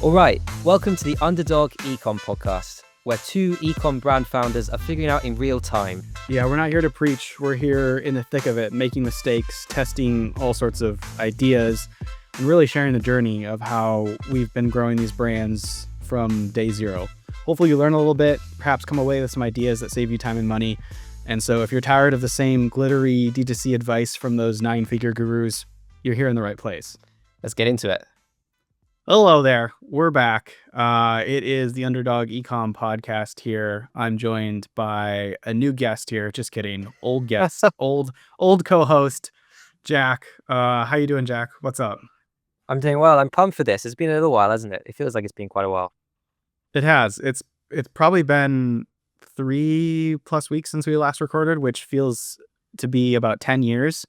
All right, welcome to the Underdog Ecom podcast, where two ecom brand founders are figuring out in real time. Yeah, we're not here to preach. We're here in the thick of it, making mistakes, testing all sorts of ideas, and really sharing the journey of how we've been growing these brands from day zero. Hopefully you learn a little bit, perhaps come away with some ideas that save you time and money. And so if you're tired of the same glittery D2C advice from those 9-figure gurus, you're here in the right place. Let's get into it. Hello there. We're back. It is the Underdog Ecom podcast here. I'm joined by a new guest here. Just kidding. Old guest. old co-host, Jack. How you doing, Jack? What's up? I'm doing well. I'm pumped for this. It's been a little while, hasn't it? It feels like it's been quite a while. It has. It's probably been 3+ weeks since we last recorded, which feels to be about 10 years.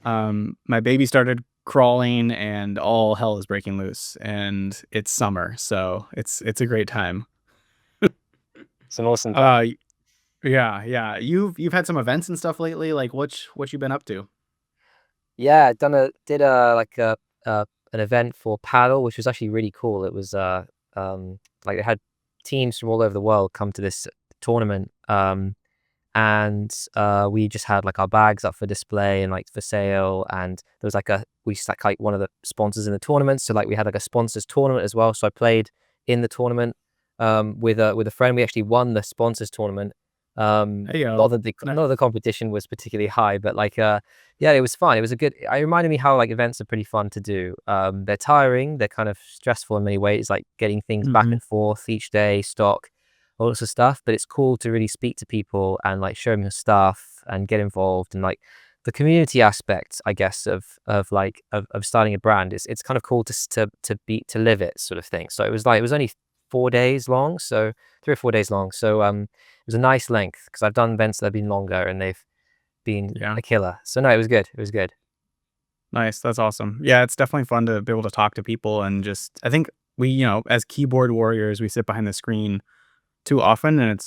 My baby started crawling and all hell is breaking loose, and it's summer, so it's a great time. It's an awesome time. Yeah. You've had some events and stuff lately. Like what you been up to? Yeah, did an event for paddle, which was actually really cool. It was like they had teams from all over the world come to this tournament. And we just had like our bags up for display and like for sale, and there was we like one of the sponsors in the tournament, so like we had like a sponsors tournament as well. So I played in the tournament with a friend. We actually won the sponsors tournament. Not that the competition was particularly high, but yeah, it was fun. It was it reminded me how like events are pretty fun to do. They're tiring, they're kind of stressful in many ways, like getting things back and forth each day, stock, all sorts of stuff, but it's cool to really speak to people and like show them your stuff and get involved, and like the community aspect, I guess, of starting a brand. It's kind of cool to live it, sort of thing. So it was only 4 days long, so 3 or 4 days long. So it was a nice length, because I've done events that have been longer and they've been a killer. So no, it was good. It was good. Nice. That's awesome. Yeah, it's definitely fun to be able to talk to people, and just I think we, as keyboard warriors, we sit behind the screen too often, and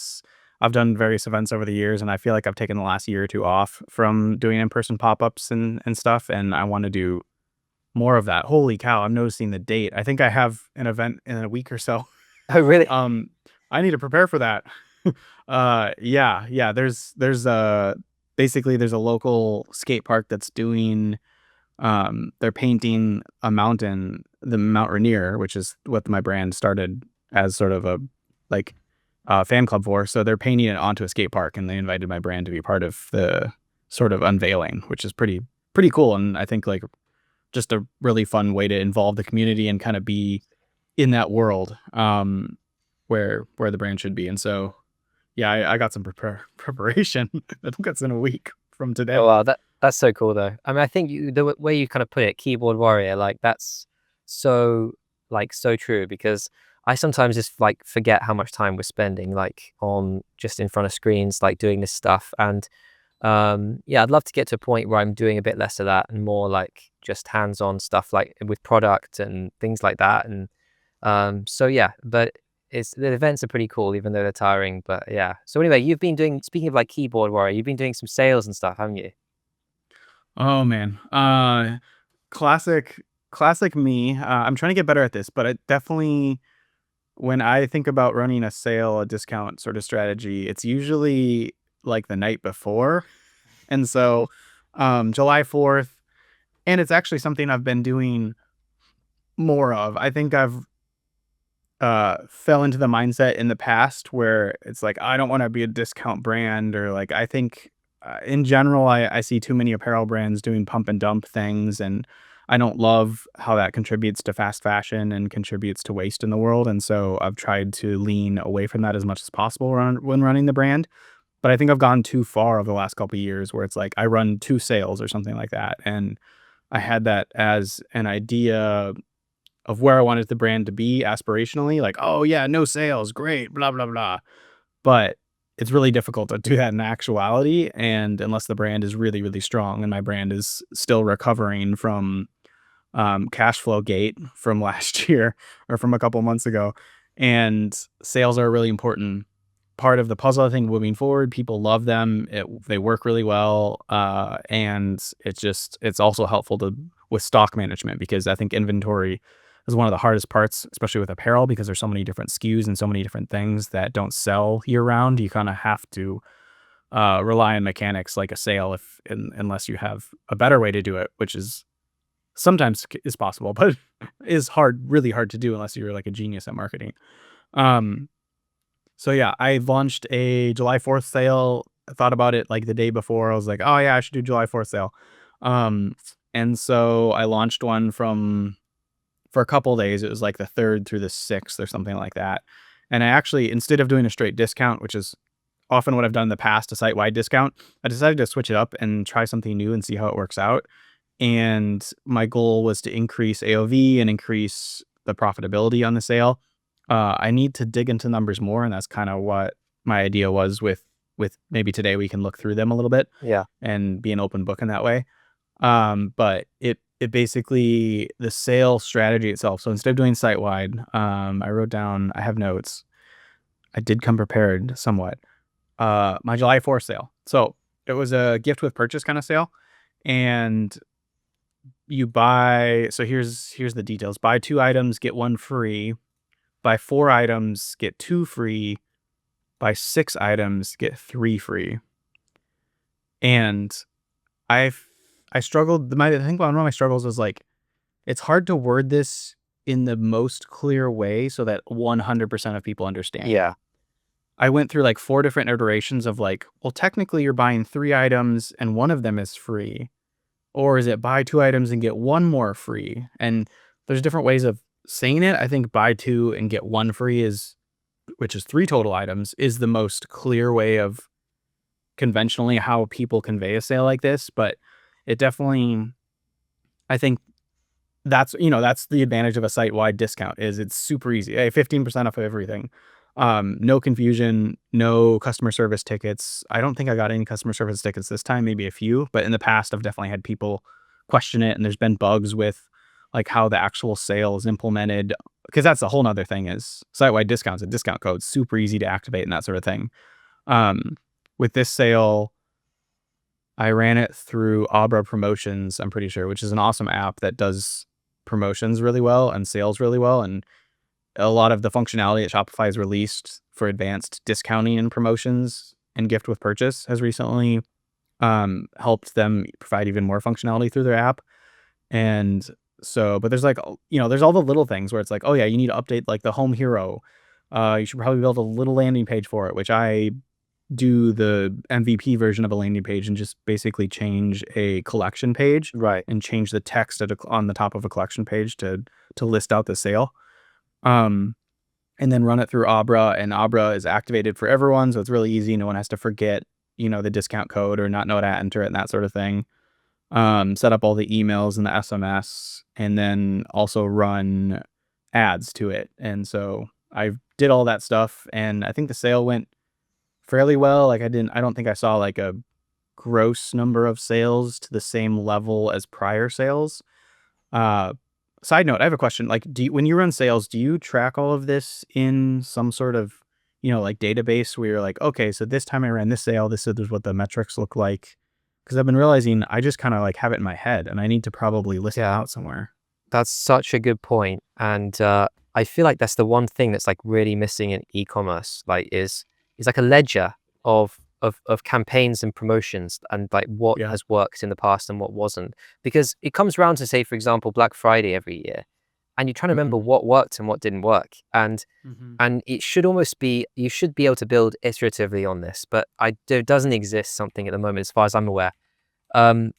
I've done various events over the years, and I feel like I've taken the last year or two off from doing in-person pop-ups and stuff, and I want to do more of that. Holy cow, I'm noticing the date. I think I have an event in a week or so. Oh, really? I need to prepare for that. Yeah. There's basically there's a local skate park that's doing they're painting a mountain, the Mount Rainier, which is what my brand started as sort of a fan club for. So they're painting it onto a skate park, and they invited my brand to be part of the sort of unveiling, which is pretty cool. And I think like just a really fun way to involve the community and kind of be in that world where the brand should be. And so, yeah, I got some preparation. I think that's in a week from today. Oh, wow, that's so cool though. I mean, I think the way you kind of put it, keyboard warrior, like that's so true, because I sometimes just like forget how much time we're spending like on just in front of screens, like doing this stuff. And yeah, I'd love to get to a point where I'm doing a bit less of that and more like just hands-on stuff, like with product and things like that. And so yeah, but the events are pretty cool, even though they're tiring. But yeah. So anyway, you've been doing, speaking of like keyboard warrior, you've been doing some sales and stuff, haven't you? Oh man, classic me. I'm trying to get better at this, but it definitely, when I think about running a sale, a discount sort of strategy, it's usually like the night before. And so July 4th, and it's actually something I've been doing more of. I think I've fell into the mindset in the past where it's like, I don't want to be a discount brand, or like, I think in general, I see too many apparel brands doing pump and dump things, and I don't love how that contributes to fast fashion and contributes to waste in the world. And so I've tried to lean away from that as much as possible when running the brand. But I think I've gone too far over the last couple of years, where it's like I run 2 sales or something like that. And I had that as an idea of where I wanted the brand to be aspirationally, like, oh yeah, no sales, great, blah, blah, blah. But it's really difficult to do that in actuality. And unless the brand is really, really strong, and my brand is still recovering from cash flow gate from last year or from a couple months ago. And sales are a really important part of the puzzle, I think, moving forward. People love them. They work really well. And it's also helpful with stock management, because I think inventory, is one of the hardest parts, especially with apparel, because there's so many different SKUs and so many different things that don't sell year round. You kind of have to rely on mechanics like a sale unless you have a better way to do it, which is sometimes is possible, but is really hard to do unless you're like a genius at marketing. Um, so yeah, I launched a July 4th sale. I thought about it like the day before. I was like, oh yeah, I should do July 4th sale. Um, and so I launched one for a couple days. It was like the 3rd through the 6th or something like that. And I actually, instead of doing a straight discount, which is often what I've done in the past, a site-wide discount, I decided to switch it up and try something new and see how it works out. And my goal was to increase AOV and increase the profitability on the sale. I need to dig into numbers more, and that's kind of what my idea was with maybe today we can look through them a little bit Yeah. and be an open book in that way. But it basically, the sale strategy itself. So instead of doing site wide, I wrote down, I have notes. I did come prepared somewhat. My July 4th sale. So it was a gift with purchase kind of sale. And you buy, so here's the details. Buy 2 items, get 1 free. Buy 4 items, get 2 free. Buy 6 items, get 3 free. And I struggled. I think one of my struggles was like, it's hard to word this in the most clear way so that 100% of people understand. Yeah. I went through like 4 different iterations of like, well, technically you're buying 3 items and one of them is free. Or is it buy 2 items and get 1 more free? And there's different ways of saying it. I think buy 2 and get 1 free which is 3 total items, is the most clear way of conventionally how people convey a sale like this. But it definitely, I think that's the advantage of a site-wide discount, is it's super easy. Hey, 15% off of everything. No confusion, no customer service tickets. I don't think I got any customer service tickets this time, maybe a few, but in the past I've definitely had people question it, and there's been bugs with like how the actual sale is implemented, because that's a whole nother thing, is site-wide discounts and discount codes, super easy to activate and that sort of thing. With this sale, I ran it through Abra Promotions, I'm pretty sure, which is an awesome app that does promotions really well and sales really well. And a lot of the functionality that Shopify has released for advanced discounting and promotions and gift with purchase has recently helped them provide even more functionality through their app. And so, but there's like, there's all the little things where it's like, oh yeah, you need to update like the home hero. You should probably build a little landing page for it, which I do the MVP version of a landing page and just basically change a collection page, Right. and change the text on the top of a collection page to list out the sale. And then run it through Abra, and Abra is activated for everyone. So it's really easy. No one has to forget, the discount code or not know how to enter it and that sort of thing. Set up all the emails and the SMS, and then also run ads to it. And so I did all that stuff, and I think the sale went fairly well. Like I don't think I saw like a gross number of sales to the same level as prior sales. Side note, I have a question. Like, when you run sales, do you track all of this in some sort of, like database where you're like, okay, so this time I ran this sale, this is what the metrics look like? Because I've been realizing I just kind of like have it in my head, and I need to probably list it out somewhere. That's such a good point. And I feel like that's the one thing that's like really missing in e-commerce, like is like a ledger of campaigns and promotions, and like what Yeah. has worked in the past and what wasn't. Because it comes around to, say, for example, Black Friday every year, and you're trying to remember Mm-hmm. what worked and what didn't work. Mm-hmm. And it should almost be, you should be able to build iteratively on this, but there doesn't exist something at the moment as far as I'm aware. And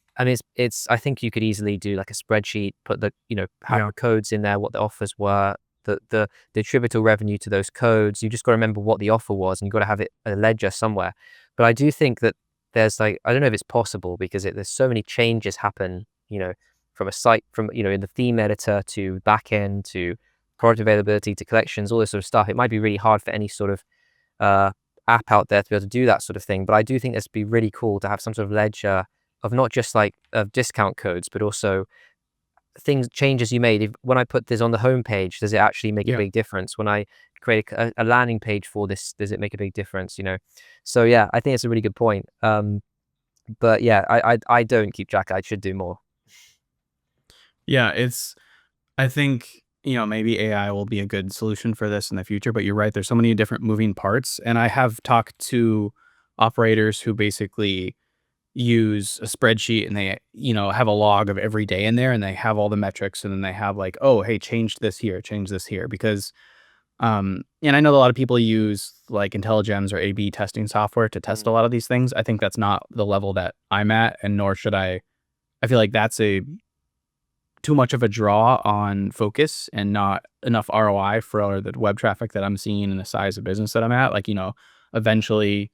it's I think you could easily do like a spreadsheet, put have Yeah. the codes in there, what the offers were, the attributable revenue to those codes. You just got to remember what the offer was, and you got to have it a ledger somewhere. But I do think that there's like, I don't know if it's possible, because there's so many changes happen, from a site, from in the theme editor to backend to product availability to collections, all this sort of stuff. It might be really hard for any sort of uh, app out there to be able to do that sort of thing. But I do think this would be really cool to have some sort of ledger of not just like of discount codes, but also changes you made. When I put this on the homepage, does it actually make a Yeah. big difference? When I create a landing page for this, does it make a big difference? So yeah, I think it's a really good point. But yeah, I don't keep track. I should do more. Yeah. I think maybe AI will be a good solution for this in the future, but you're right, there's so many different moving parts, and I have talked to operators who basically use a spreadsheet and they, have a log of every day in there and they have all the metrics and then they have like, "Oh, hey, change this here," because and I know a lot of people use like IntelliGems or A/B testing software to test a Mm. lot of these things. I think that's not the level that I'm at, and nor should I. I feel like that's a too much of a draw on focus and not enough ROI for the web traffic that I'm seeing and the size of business that I'm at. Like, eventually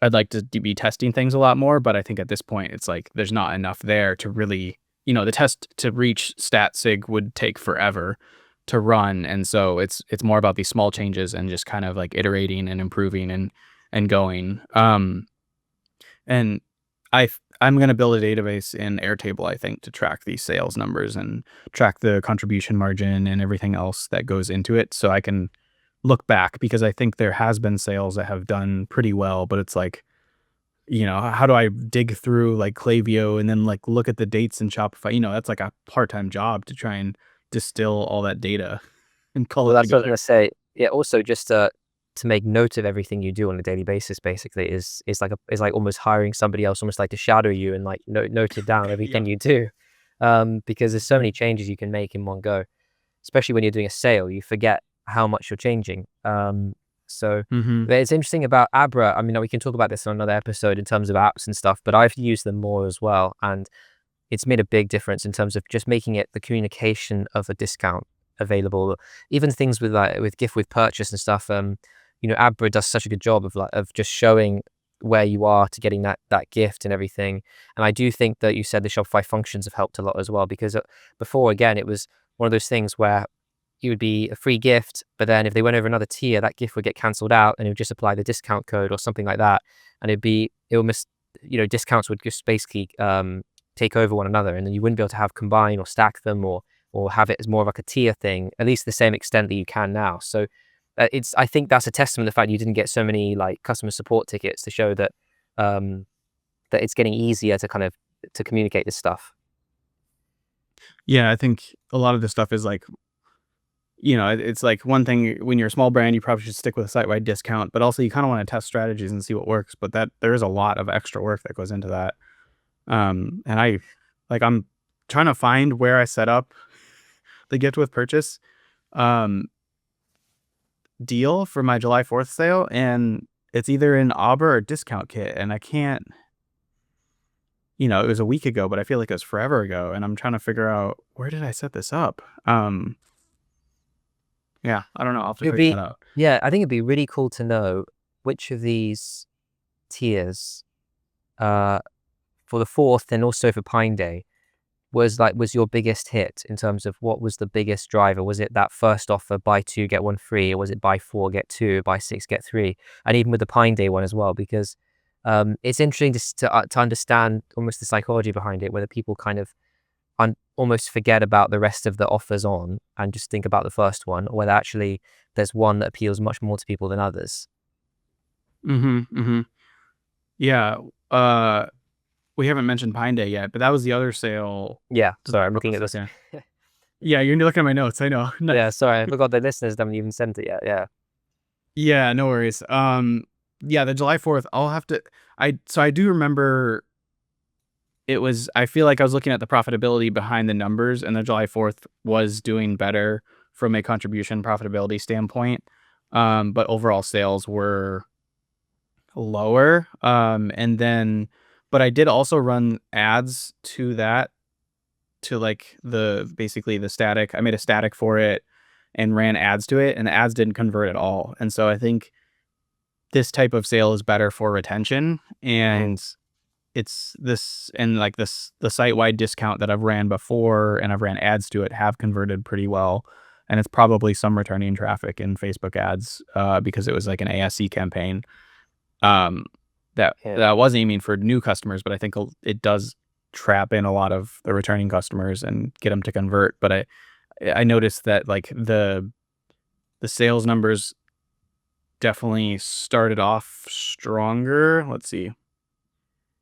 I'd like to be testing things a lot more, but I think at this point it's like there's not enough there to really, the test to reach stat sig would take forever to run, and so it's more about these small changes and just kind of like iterating and improving and going. And I'm going to build a database in Airtable, I think, to track these sales numbers and track the contribution margin and everything else that goes into it, so I can look back, because I think there has been sales that have done pretty well, but it's like, how do I dig through like Klaviyo and then like look at the dates in Shopify? That's like a part-time job to try and distill all that data and call Well, it that's what I was together. gonna say. Yeah, also just to make note of everything you do on a daily basis, basically, is like almost hiring somebody else, almost like to shadow you and like note it down Yeah. everything you do, because there's so many Mhm. changes you can make in one go. Especially when you're doing a sale, you forget how much you're changing. So Mhm. but it's interesting about Abra. I mean, we can talk about this on another episode in terms of apps and stuff, but I've used them more as well, and it's made a big difference in terms of just making it the communication of a discount available. Even things with like with gift with purchase and stuff. Abra does such a good job of like of just showing where you are to getting that gift and everything. And I do think that you said the Shopify functions have helped a lot as well because before again it was one of those things where it would be a free gift, but then if they went over another tier, that gift would get cancelled out and it would just apply the discount code or something like that. And it would miss, discounts would just basically take over one another, and then you wouldn't be able to have combine or stack them or have it as more of like a tier thing, at least the same extent that you can now. So I think that's a testament to the fact you didn't get so many like customer support tickets to show that um, that it's getting easier to kind of to communicate this stuff. Yeah, I think a lot of this stuff is like, it's like one thing when you're a small brand, you probably should stick with a site-wide discount, but also you kind of want to test strategies and see what works. But that there is a lot of extra work that goes into that. And I'm trying to find where I set up the gift with purchase um deal for my July 4th sale, and it's either in Arbor or Discount Kit, and I can't. It was a week ago, but I feel like it was forever ago, and I'm trying to figure out where did I set this up. Yeah, I don't know. I'll have to It would figure that be out. Yeah, I think it'd be really cool to know which of these tiers uh for the fourth and also for Pine Day was your biggest hit in terms of what was the biggest driver? Was it that first offer, buy two, get one free, or was it buy four, get two, buy six, get three? And even with the Pine Day one as well, because it's interesting to understand almost the psychology behind it, whether people kind of almost forget about the rest of the offers on and just think about the first one, or whether actually there's one that appeals much more to people than others. Mhm, mhm. Yeah, uh, we haven't mentioned Pine Day yet, but that was the other sale. Yeah, Just sorry, I'm hold on looking a at this. second. Yeah, you're looking at my notes, I know. Yeah, Nice. sorry, I forgot the listeners haven't even sent it yet. Yeah. Yeah, no worries. Yeah, the July 4th, I do remember I feel like I was looking at the profitability behind the numbers, and the July 4th was doing better from a contribution profitability standpoint. But overall sales were lower. But I did also run ads to that, to like basically the static. I made a static for it and ran ads to it, and the ads didn't convert at all. And so I think this type of sale is better for retention, Mhm. and it's this and like this the site-wide discount that I've ran before and I've ran ads to it have converted pretty well. And it's probably some returning traffic in Facebook ads, because it was like an ASC campaign, um, Yeah. that was aiming for new customers, but I think it does trap in a lot of the returning customers and get them to convert. But I noticed that like the sales numbers definitely started off stronger. Let's see.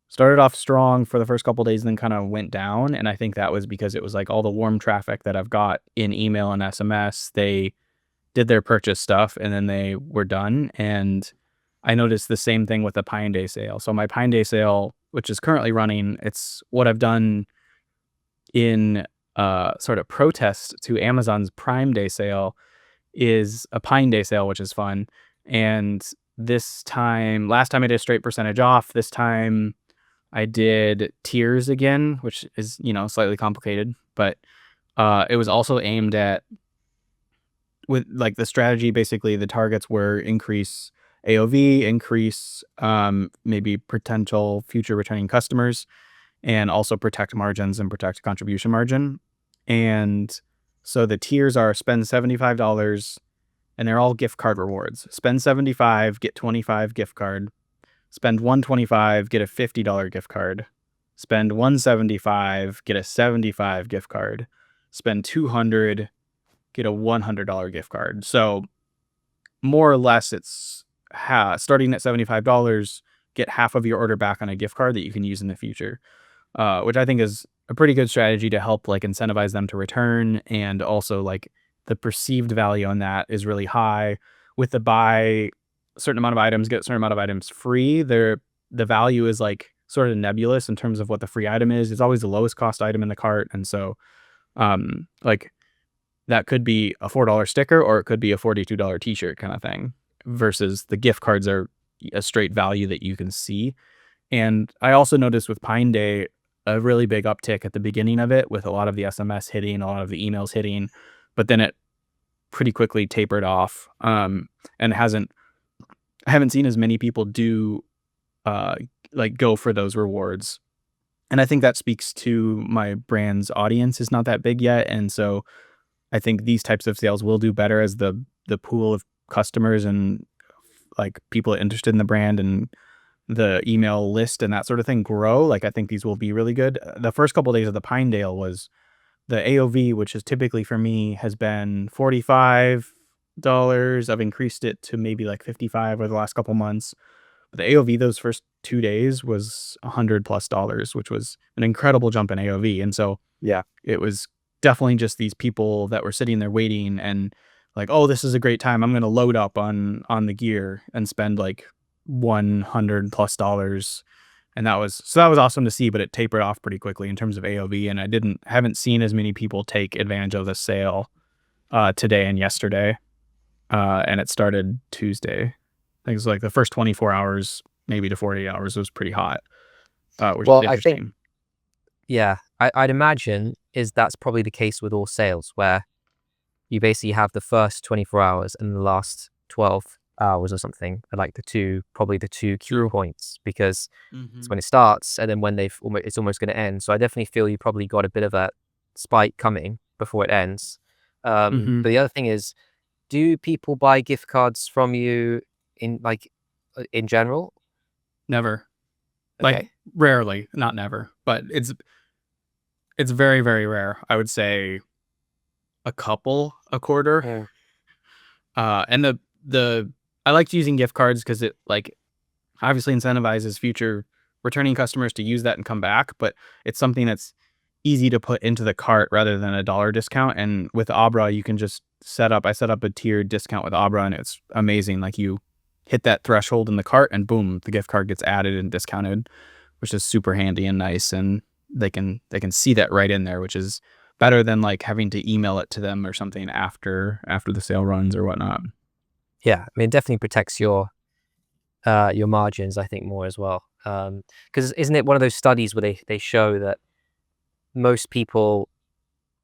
started off strong for the first couple days, then kind of went down. And I think that was because it was like all the warm traffic that I've got in email and SMS. They did their purchase stuff and then they were done. And I noticed the same thing with the Pine Day sale. So my Pine Day sale, which is currently running, it's what I've done in sort of protest to Amazon's Prime Day sale, is a Pine Day sale, which is fun. And this time, last time I did a straight percentage off. This time I did tiers again, which is, slightly complicated, but it was also aimed at, with like the strategy, basically the targets were increase AOV, increase maybe potential future returning customers, and also protect margins and protect contribution margin. And so the tiers are spend $75, and they're all gift card rewards. Spend 75, get 25 gift card. Spend 125, get a $50 gift card. Spend 175, get a 75 gift card. Spend 200, get a $100 gift card. So more or less, it's starting at $75, get half of your order back on a gift card that you can use in the future, which I think is a pretty good strategy to help like incentivize them to return. And also like the perceived value on that is really high. With the buy a certain amount of items, get a certain amount of items free, the value is like sort of nebulous in terms of what the free item is. It's always the lowest cost item in the cart. And so like that could be a $4 sticker or it could be a $42 t-shirt kind of thing, versus the gift cards are a straight value that you can see. And I also noticed with Pine Day a really big uptick at the beginning of it, with a lot of the SMS hitting, a lot of the emails hitting, but then it pretty quickly tapered off. And I haven't seen as many people do like go for those rewards. And I think that speaks to my brand's audience is not that big yet. And so I think these types of sales will do better as the pool of customers and like people interested in the brand and the email list and that sort of thing grow. Like I think these will be really good. The first couple of days of the Pinedale was the AOV, which is typically for me has been $45. I've increased it to maybe like 55 over the last couple months. But the AOV those first 2 days was $100+, which was an incredible jump in AOV. And so Yeah. it was definitely just these people that were sitting there waiting and like, oh, this is a great time. I'm going to load up on the gear and spend like $100+. And that was awesome to see, but it tapered off pretty quickly in terms of AOV. And I haven't seen as many people take advantage of the sale today and yesterday. And it started Tuesday. I think it was like the first 24 hours, maybe to 48 hours was pretty hot, which Well, is I think, interesting. yeah, I'd imagine that's probably the case with all sales, where you basically have the first 24 hours and the last 12 hours or something are like probably the two key True. points, because Mm-hmm. it's when it starts and then when it's almost going to end. So I definitely feel you probably got a bit of a spike coming before it ends. Mm-hmm. But the other thing is, do people buy gift cards from you in general? Never. Like Okay. rarely, not never, but it's very, very rare. I would say a couple a quarter. Mm. And the I liked using gift cards because it like obviously incentivizes future returning customers to use that and come back, but it's something that's easy to put into the cart rather than a dollar discount. And with Abra, you can just I set up a tiered discount with Abra, and it's amazing. Like you hit that threshold in the cart and boom, the gift card gets added and discounted, which is super handy and nice. And they can see that right in there, which is better than like having to email it to them or something after the sale runs or whatnot. Yeah, I mean, it definitely protects your margins, I think, more as well. Because isn't it one of those studies where they show that most people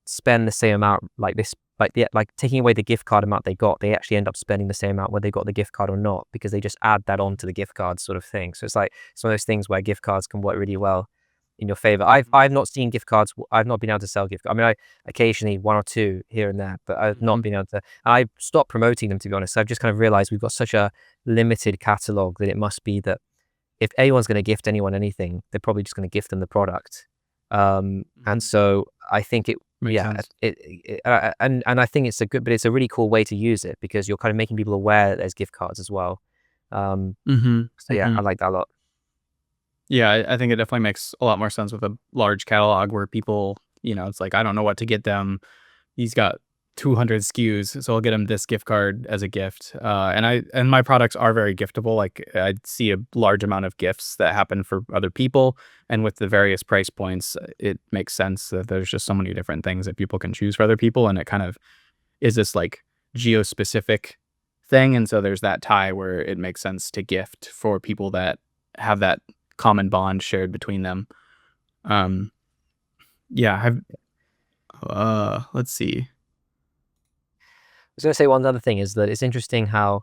spend the same amount, like this, like taking away the gift card amount they got, they actually end up spending the same amount whether they got the gift card or not, because they just add that on to the gift card sort of thing. So it's like it's one of those things where gift cards can work really well in your favor. I've not seen gift cards. I've not been able to sell gift cards. I mean, I occasionally one or two here and there, but I've not Mm-hmm. been able to. I stopped promoting them, to be honest. I've just kind of realized we've got such a limited catalog that it must be that if anyone's going to gift anyone anything, they're probably just going to gift them the product. And so I think Makes sense. and I think but it's a really cool way to use it, because you're kind of making people aware that there's gift cards as well. Mm-hmm. So yeah, Mm-hmm. I like that a lot. Yeah, I think it definitely makes a lot more sense with a large catalog where people, it's like, I don't know what to get them. He's got 200 SKUs, so I'll get him this gift card as a gift. And my products are very giftable. Like I see a large amount of gifts that happen for other people, and with the various price points, it makes sense that there's just so many different things that people can choose for other people, and it kind of is this like geo-specific thing, and so there's that tie where it makes sense to gift for people that have that common bond shared between them. Um, yeah, let's see. I was going to say one other thing is that it's interesting how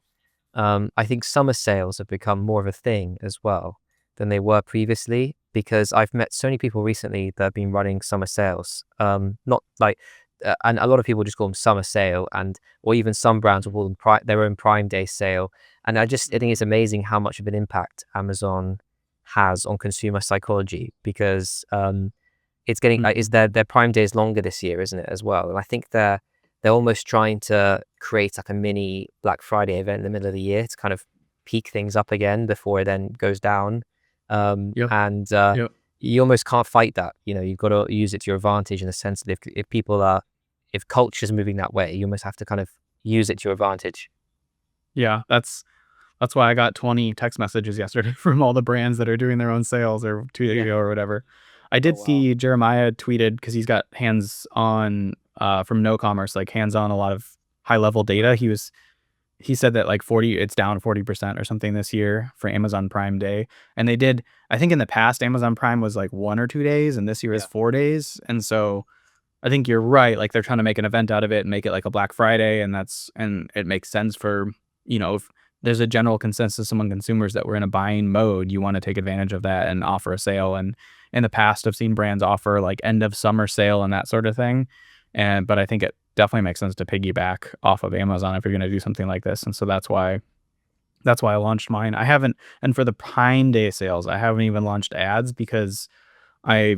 I think summer sales have become more of a thing as well than they were previously because I've met so many people recently that have been running summer sales. Not like, and a lot of people just call them summer sale, and or even some brands will call them their own Prime Day sale. And I think it's amazing how much of an impact Amazon has on consumer psychology because it's getting is Mhm. their Prime Day is longer this year, isn't it, as well? And I think they're almost trying to create like a mini Black Friday event in the middle of the year to kind of peak things up again before it then goes down. Yep, And yep. you almost can't fight that. You know, you've got to use it to your advantage in the sense that if people are if culture's moving that way, you almost have to kind of use it to your advantage. Yeah, that's why I got 20 text messages yesterday from all the brands that are doing their own sales or 2 days Yeah. ago or whatever. I Oh did wow. see Jeremiah tweeted because 'cause he's got hands-on, from No Commerce, like, hands-on a lot of high-level data. He said that, like, 40 it's down 40% or something this year for Amazon Prime Day, and they did I think in the past, Amazon Prime was, like, 1 or 2 days, and this year is Yeah. 4 days, and so I think you're right, like, they're trying to make an event out of it and make it like a Black Friday, and it makes sense for, if there's a general consensus among consumers that we're in a buying mode, you wanna take advantage of that and offer a sale, and in the past, I've seen brands offer, like, end of summer sale and that sort of thing, but I think it definitely makes sense to piggyback off of Amazon if you're gonna do something like this, and so that's why I launched mine. I haven't and for the Prime Day sales, I haven't even launched ads because I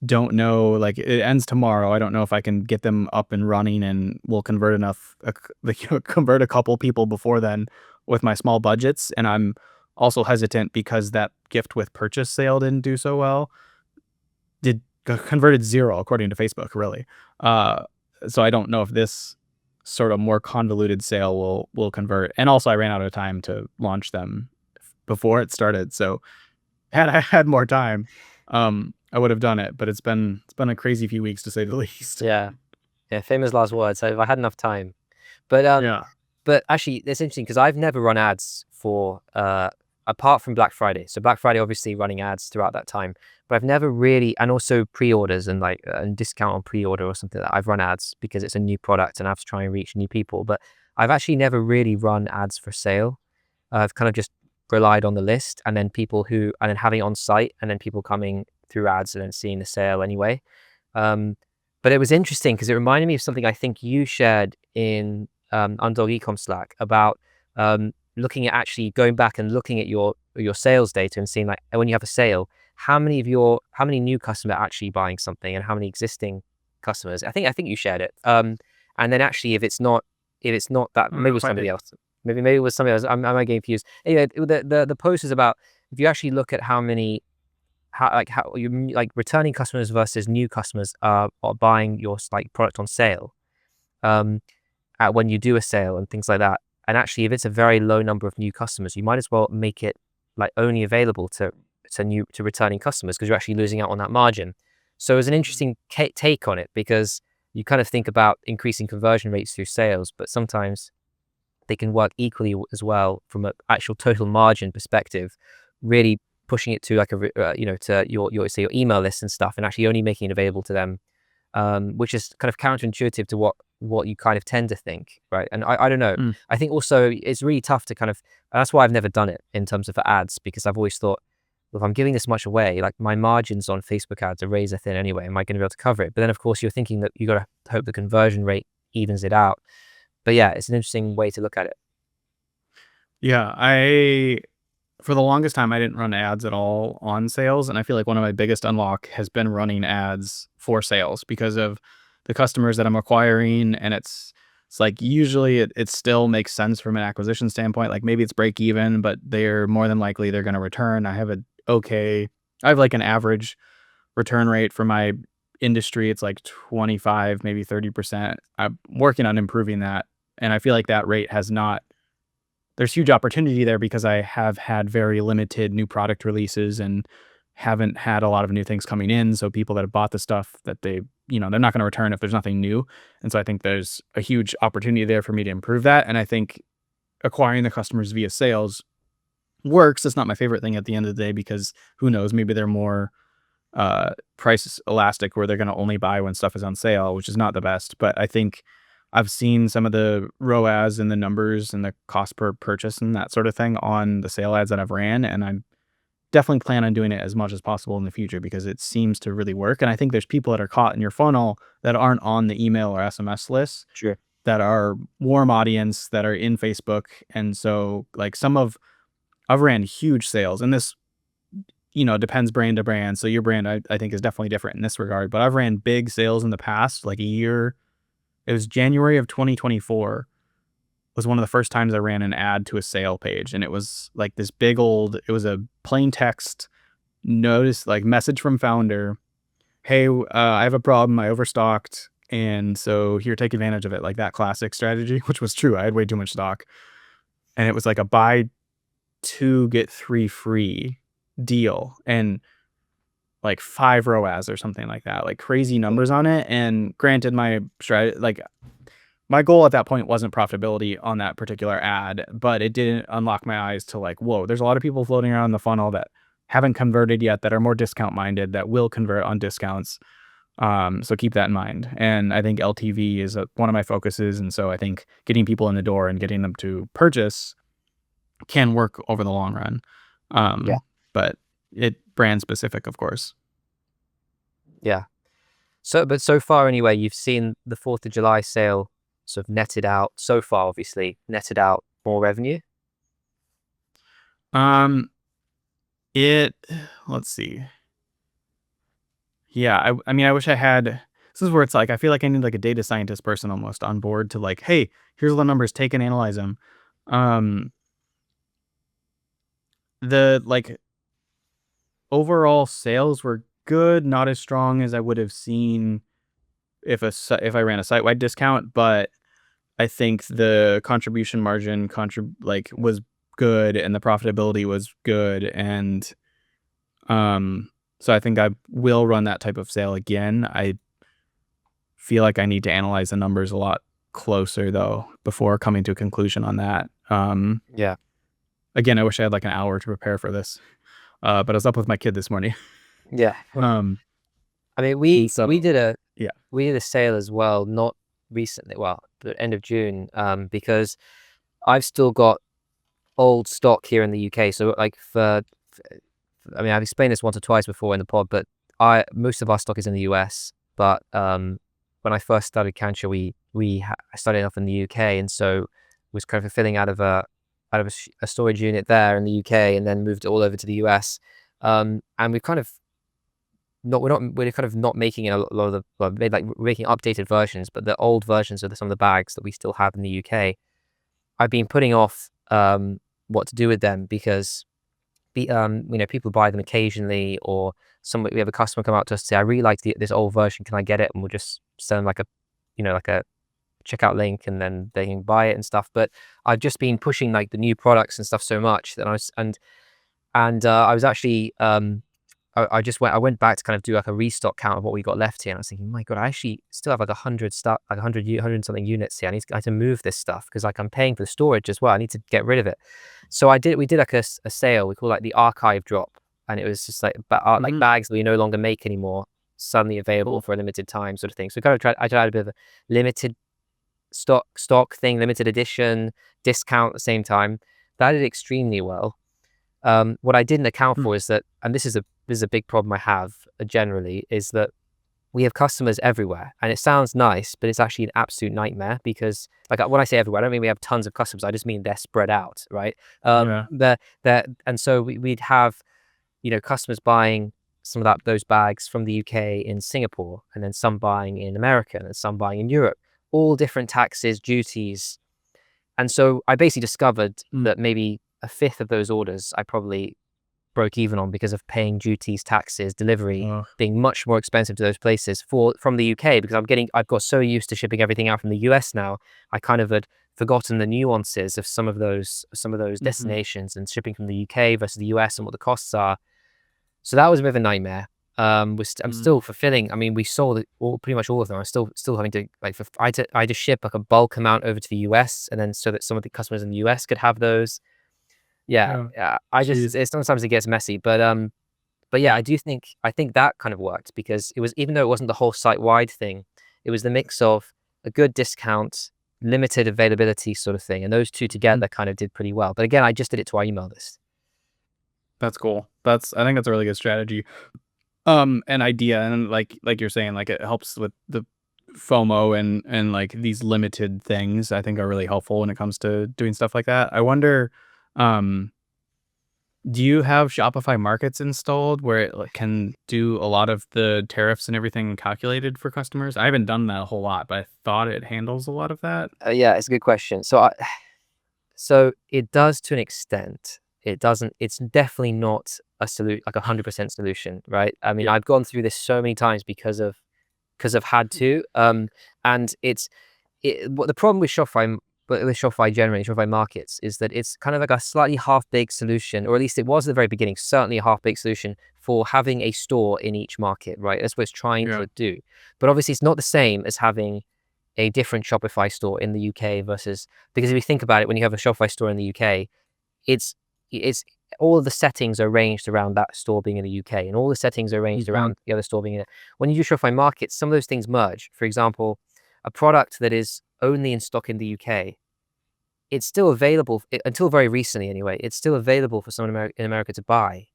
don't know, like, it ends tomorrow. I don't know if I can get them up and running and will convert enough, like, convert a couple people before then with my small budgets. And I'm also hesitant because that gift with purchase sale didn't do so well. Converted zero according to Facebook, really. Uh, so I don't know if this sort of more convoluted sale will convert. And also, I ran out of time to launch them before it started. So had I had more time, I would have done it, but it's been a crazy few weeks to say the least. Yeah. Yeah. Famous last words. So if I had enough time, but Yeah. But actually, it's interesting because I've never run ads for apart from Black Friday. So Black Friday, obviously, running ads throughout that time, but I've never really, and also pre-orders and like and discount on pre-order or something like that. I've run ads because it's a new product and I have to try and reach new people. But I've actually never really run ads for sale. I've kind of just relied on the list and then and then having it on site and then people coming through ads and then seeing the sale anyway. Um, but it was interesting because it reminded me of something I think you shared in Underdog Ecom Slack about looking at actually going back and looking at your sales data and seeing like when you have a sale, how many new customers are actually buying something and how many existing customers. I think you shared it. And then actually if it's not that I don't maybe it know was if I somebody did. else. Maybe it was somebody else. Am I getting confused? Anyway, the post is about if you actually look at how you like returning customers versus new customers are buying your like product on sale um when you do a sale and things like that. And actually, if it's a very low number of new customers, you might as well make it like only available to returning customers because you're actually losing out on that margin. So it was an Mhm. interesting take on it because you kind of think about increasing conversion rates through sales, but sometimes they can work equally as well from an actual total margin perspective, really pushing it to like to your say your email list and stuff, and actually only making it available to them, which is kind of counterintuitive to what you kind of tend to think, right? And I don't know. Mm. I think also it's really tough to kind of. That's why I've never done it in terms of ads because I've always thought, well, if I'm giving this much away, like my margins on Facebook ads are razor thin anyway. Am I going to be able to cover it? But then of course you're thinking that you got to hope the conversion rate evens it out. But yeah, it's an interesting way to look at it. Yeah, for the longest time, I didn't run ads at all on sales, and I feel like one of my biggest unlock has been running ads for sales because of the customers that I'm acquiring, and it's like usually it still makes sense from an acquisition standpoint. Like maybe it's break even, but they're more than likely they're going to return. I have a okay I have like an average return rate for my industry. It's like 25, maybe 30%. I'm working on improving that. And I feel like that rate has not, there's huge opportunity there because I have had very limited new product releases and haven't had a lot of new things coming in. So people that have bought the stuff that they, they're not going to return if there's nothing new. And so I think there's a huge opportunity there for me to improve that. And I think acquiring the customers via sales works. It's not my favorite thing at the end of the day because who knows, maybe they're more price elastic where they're going to only buy when stuff is on sale, which is not the best. But I think I've seen some of the ROAS and the numbers and the cost per purchase and that sort of thing on the sale ads that I've ran. And I'm definitely plan on doing it as much as possible in the future because it seems to really work. And I think there's people that are caught in your funnel that aren't on the email or SMS list Sure. that are warm audience that are in Facebook. And so like I've ran huge sales and this, depends brand to brand. So your brand, I think is definitely different in this regard, but I've ran big sales in the past, like a year. It was January of 2024 was one of the first times I ran an ad to a sale page. And it was like this big it was a plain text notice, like message from founder. Hey, I have a problem. I overstocked. And so here, take advantage of it. Like that classic strategy, which was true. I had way too much stock. And it was like a buy two, get three free deal. And like 5 ROAS or something like that, like crazy numbers on it. And granted, my strategy, like my goal at that point wasn't profitability on that particular ad, but it didn't unlock my eyes to like, whoa, there's a lot of people floating around the funnel that haven't converted yet, that are more discount minded, that will convert on discounts. So keep that in mind. And I think LTV is one of my focuses. And so I think getting people in the door and getting them to purchase can work over the long run. Yeah. But it brand specific, of course. Yeah. But so far anyway, you've seen the 4th of July sale sort of netted out so far, obviously netted out more revenue. Um, let's see. Yeah, I mean, I wish I had. This is where it's like I feel like I need like a data scientist person almost on board to like, hey, here's all the numbers, take and analyze them. Um, the like overall sales were good, not as strong as I would have seen if I ran a site wide discount, but I think the contribution margin was good and the profitability was good, and so I think I will run that type of sale again. I feel like I need to analyze the numbers a lot closer though before coming to a conclusion on that. Yeah. Again, I wish I had like an hour to prepare for this, but I was up with my kid this morning. Yeah. um, I mean, and so yeah. we did a sale as well, not recently, well, the end of June, because I've still got old stock here in the UK. So like I mean, I've explained this once or twice before in the pod, but most of our stock is in the US. But when I first started Cancha, I started off in the UK, and so was kind of fulfilling out of a storage unit there in the UK, and then moved it all over to the US. And we've kind of we're kind of not making a lot of the we're making updated versions, but the old versions of some of the bags that we still have in the UK, I've been putting off what to do with them because people buy them occasionally, or we have a customer come out to us and say, I really like this old version, can I get it? And we'll just send them like a checkout link, and then they can buy it and stuff. But I've just been pushing like the new products and stuff so much that I was actually I went back to kind of do like a restock count of what we got left here, and I was thinking, my God, I actually still have like 100 stuff, like 100 something units here. I need to move this stuff because like I'm paying for the storage as well. I need to get rid of it. So we did like a sale. We call like the archive drop, and it was just like like bags that we no longer make anymore, suddenly available for a limited time, sort of thing. So I tried a bit of a limited stock thing, limited edition discount at the same time. That did extremely well. What I didn't account for is that, and this is a big problem I have generally, is that we have customers everywhere, and it sounds nice, but it's actually an absolute nightmare because, like, when I say everywhere, I don't mean we have tons of customers. I just mean they're spread out, right? Yeah. And so we'd have, customers buying some of those bags from the UK in Singapore, and then some buying in America, and then some buying in Europe, all different taxes, duties. And so I basically discovered that maybe a fifth of those orders I probably broke even on because of paying duties, taxes, delivery Ugh. being much more expensive to those places from the UK, because I've got so used to shipping everything out from the US now. I kind of had forgotten the nuances of some of those Mhm. destinations and shipping from the UK versus the US and what the costs are. So that was a bit of a nightmare. I'm Mm. still fulfilling. I mean, we sold pretty much all of them. I'm still having to like I had to ship like a bulk amount over to the US, and then so that some of the customers in the US could have those. Yeah, Yeah. yeah. Jeez. Sometimes it gets messy, but yeah, I think that kind of worked because it was, even though it wasn't the whole site wide thing, it was the mix of a good discount, limited availability sort of thing, and those two Mhm. together kind of did pretty well. But again, I just did it to our email list. That's cool. I think that's a really good strategy. An idea, and like you're saying, like, it helps with the FOMO, and like these limited things, I think are really helpful when it comes to doing stuff like that. I wonder, um, do you have Shopify Markets installed where it like, can do a lot of the tariffs and everything calculated for customers? I haven't done that a whole lot, but I thought it handles a lot of that. Yeah, it's a good question. So it does to an extent. It doesn't. It's definitely not a solution, like 100% solution, right? I mean, Yeah. I've gone through this so many times because I've had to. And what the problem with but with Shopify generally, Shopify markets, is that it's kind of like a slightly half-baked solution, or at least it was at the very beginning, certainly a half-baked solution for having a store in each market, right? That's what it's trying Yeah. to do. But obviously, it's not the same as having a different Shopify store in the UK versus, because if you think about it, when you have a Shopify store in the UK, it's it's all of the settings are arranged around that store being in the UK, and all the settings are arranged Mhm. around the other store being in it. When you do Shopify Markets, some of those things merge. For example, a product that is only in stock in the UK, it's still available until very recently anyway. It's still available for someone in America to buy.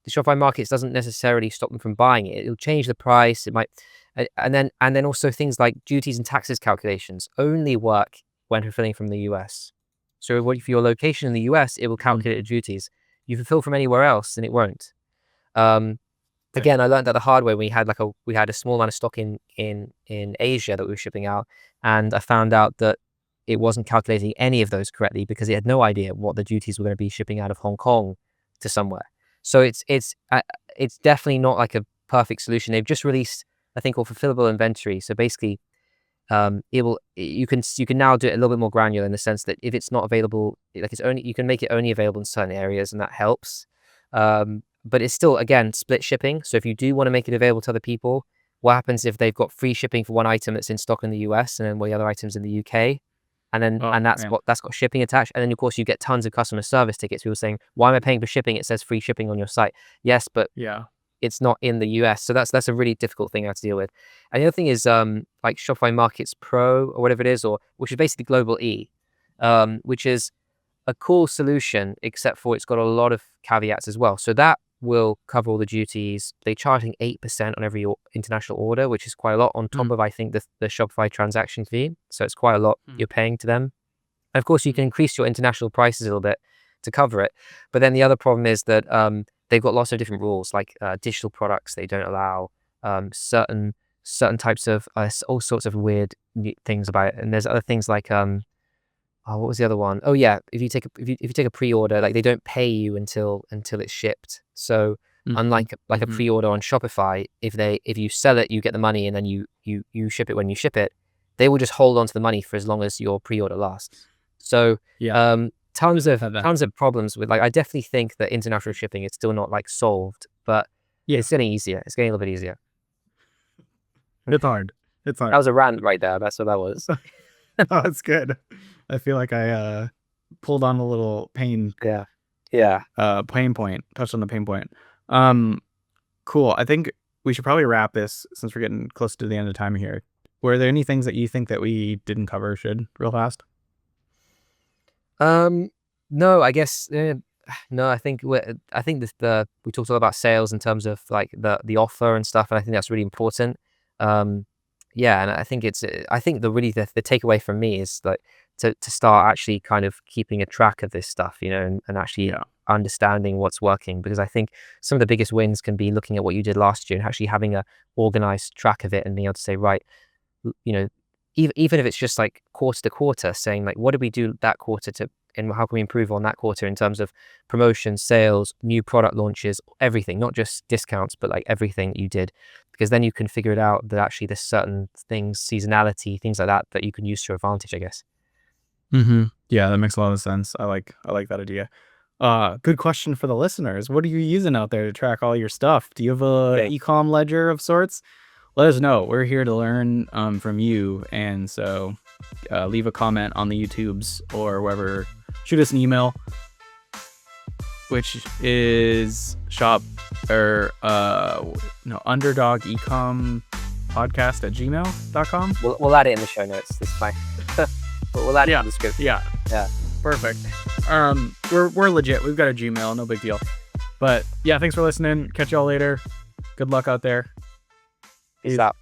The Shopify Markets doesn't necessarily stop them from buying it. It'll change the price. It might, and then also things like duties and taxes calculations only work when fulfilling from the US. So if your location in the US, it will Mhm. calculate the duties. You fulfill from anywhere else, then it won't. Um, Okay. Again, I learned that the hard way. We had a small amount of stock in Asia that we were shipping out, and I found out that it wasn't calculating any of those correctly because it had no idea what the duties were going to be shipping out of Hong Kong to somewhere. So it's definitely not like a perfect solution. They've just released a thing called fulfillable inventory. So basically, you can now do it a little bit more granular in the sense that if it's not available, like it's only, you can make it only available in certain areas, and that helps. But it's still, again, split shipping. So if you do want to make it available to other people, what happens if they've got free shipping for one item that's in stock in the US and then one of the other items in the UK? Oh, And man. that's got shipping attached. And then of course you get tons of customer service tickets. People saying, "Why am I paying for shipping? It says free shipping on your site." Yes, but Yeah. it's not in the US. So that's a really difficult thing I have to deal with. And the other thing is like Shopify Markets Pro or whatever it is, or which is basically Global E, which is a cool solution, except for it's got a lot of caveats as well. So that will cover all the duties. They're charging 8% on every international order, which is quite a lot on top Mm. of, I think, the Shopify transaction fee. So it's quite a lot Mm. you're paying to them. And of course, you Mm. can increase your international prices a little bit to cover it. But then the other problem is that they've got lots of different rules, like digital products. They don't allow certain types of all sorts of weird things about it. And there's other things like oh, what was the other one? Oh yeah, if you take a pre-order, like they don't pay you until it's shipped. So Mhm. unlike like a Mhm. pre-order on Shopify, if you sell it, you get the money, and then you ship it when you ship it. They will just hold on to the money for as long as your pre-order lasts. So Yeah. I've had that. tons of problems with, like, I definitely think that international shipping is still not like solved, but Yeah. it's getting easier. It's getting a little bit easier. It's hard. It's That hard. was a rant right there. That's what that was. No, it's good. I feel like I, pulled on a little Yeah. Yeah. pain point, touched on the pain point. Um, cool. I think we should probably wrap this since we're getting close to the end of time here. Were there any things that you think that we didn't cover should real fast? Um, no, I guess no. I think we talked a lot about sales in terms of like the offer and stuff, and I think that's really important. Um, yeah, and I think the takeaway from me is like to start actually kind of keeping a track of this stuff, and actually Yeah. understanding what's working, because I think some of the biggest wins can be looking at what you did last year and actually having a organized track of it and being able to say, right, you know, even if it's just like quarter to quarter, saying like, what did we do that quarter to and how can we improve on that quarter in terms of promotions, sales, new product launches, everything, not just discounts, but like everything that you did, because then you can figure it out that actually there's certain things, seasonality, things like that, that you can use to your advantage, I guess. Yeah, that makes a lot of sense. I like that idea. Good question for the listeners. What are you using out there to track all your stuff? Do you have a Okay. ecom ledger of sorts? Let us know. We're here to learn from you, and so leave a comment on the YouTubes or wherever. Shoot us an email, which is Underdog Ecom podcast at gmail.com. We'll add it in the show notes. That's fine. But we'll add it in the description. Yeah. Perfect. We're legit. We've got a Gmail, no big deal. But yeah, thanks for listening. Catch y'all later. Good luck out there. Peace out.